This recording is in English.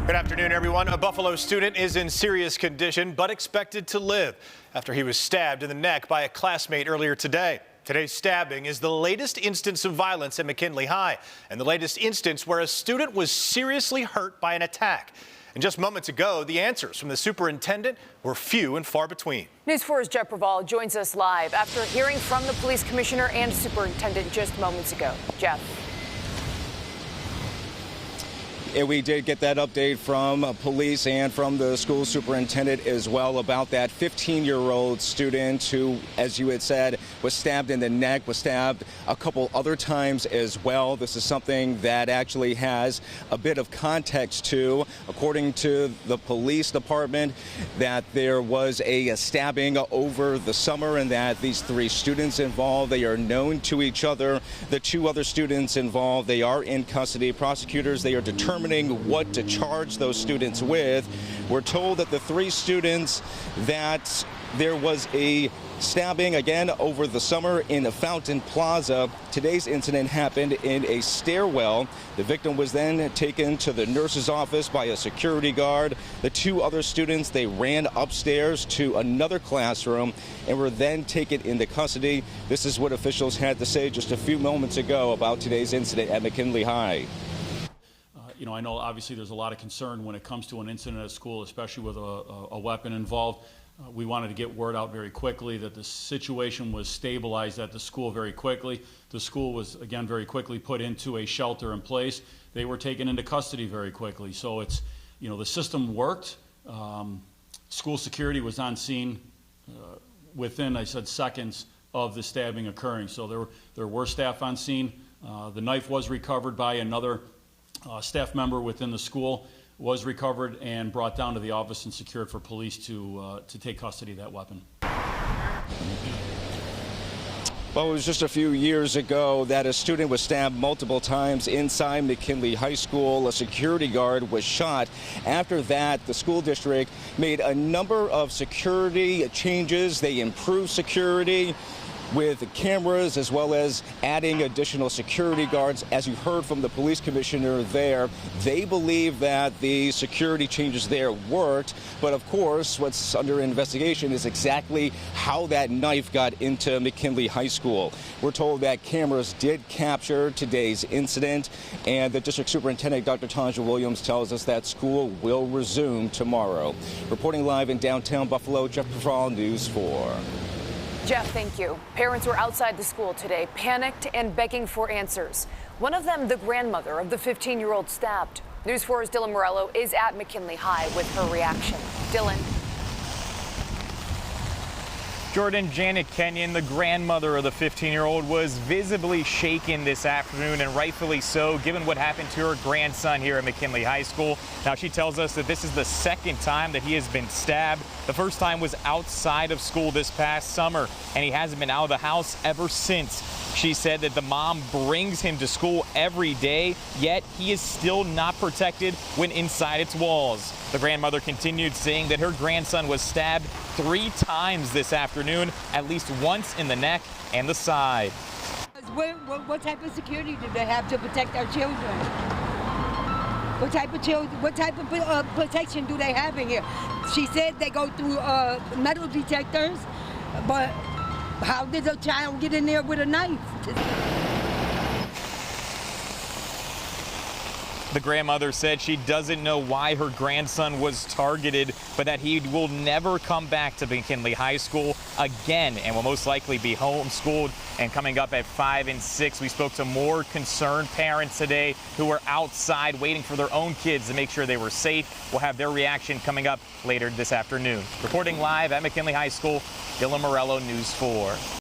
Good afternoon, everyone. A Buffalo student is in serious condition but expected to live after he was stabbed in the neck by a classmate earlier today. Today's stabbing is the latest instance of violence at McKinley High and the latest instance where a student was seriously hurt by an attack. And just moments ago, the answers from the superintendent were few and far between. News 4's Jeff Raval joins us live after hearing from the police commissioner and superintendent just moments ago. Jeff. And we did get that update from police and from the school superintendent as well about that 15-year-old student who, as you had said, was stabbed in the neck, was stabbed a couple other times as well. This is something that actually has a bit of context to, according to the police department, that there was a stabbing over the summer and that these three students involved, they are known to each other. The two other students involved, they are in custody. Prosecutors, they are determining what to charge those students with. We're told that the three students, that there was a stabbing again over the summer in Fountain Plaza. Today's incident happened in a stairwell. The victim was then taken to the nurse's office by a security guard. The two other students, they ran upstairs to another classroom and were then taken into custody. This is what officials had to say just a few moments ago about today's incident at McKinley High. I know obviously there's a lot of concern when it comes to an incident at school, especially with a weapon involved. We wanted to get word out very quickly that the situation was stabilized at the school very quickly. The school was, again, very quickly put into a shelter in place. They were taken into custody very quickly. So it's, the system worked. School security was on scene within, I said, seconds of the stabbing occurring. So there were staff on scene. The knife was recovered by another staff member within the school, was recovered and brought down to the office and secured for police to take custody of that weapon. Well, it was just a few years ago that a student was stabbed multiple times inside McKinley High School. A security guard was shot. After that, the school district made a number of security changes. They improved security with cameras as well as adding additional security guards. As you heard from the police commissioner there, they believe that the security changes there worked. But of course, what's under investigation is exactly how that knife got into McKinley High School. We're told that cameras did capture today's incident, and the district superintendent, Dr. Tanja Williams, tells us that school will resume tomorrow. Reporting live in downtown Buffalo, Jeff Raval, News 4. Jeff, thank you. Parents were outside the school today, panicked and begging for answers. One of them, the grandmother of the 15-year-old stabbed. News 4's Dylan Morello is at McKinley High with her reaction. Dylan. Jordan, Janet Kenyon, the grandmother of the 15-year-old, was visibly shaken this afternoon, and rightfully so, given what happened to her grandson here at McKinley High School. Now, she tells us that this is the second time that he has been stabbed. The first time was outside of school this past summer, and he hasn't been out of the house ever since. She said that the mom brings him to school every day, yet he is still not protected when inside its walls. The grandmother continued saying that her grandson was stabbed 3 times this afternoon, at least once in the neck and the side. What type of security do they have to protect our children? What type of protection do they have in here? She said they go through metal detectors, but how did a child get in there with a knife? The grandmother said she doesn't know why her grandson was targeted, but that he will never come back to McKinley High School again and will most likely be homeschooled. And coming up at 5 and 6, we spoke to more concerned parents today who were outside waiting for their own kids to make sure they were safe. We'll have their reaction coming up later this afternoon. Reporting live at McKinley High School, Dylan Morello, News 4.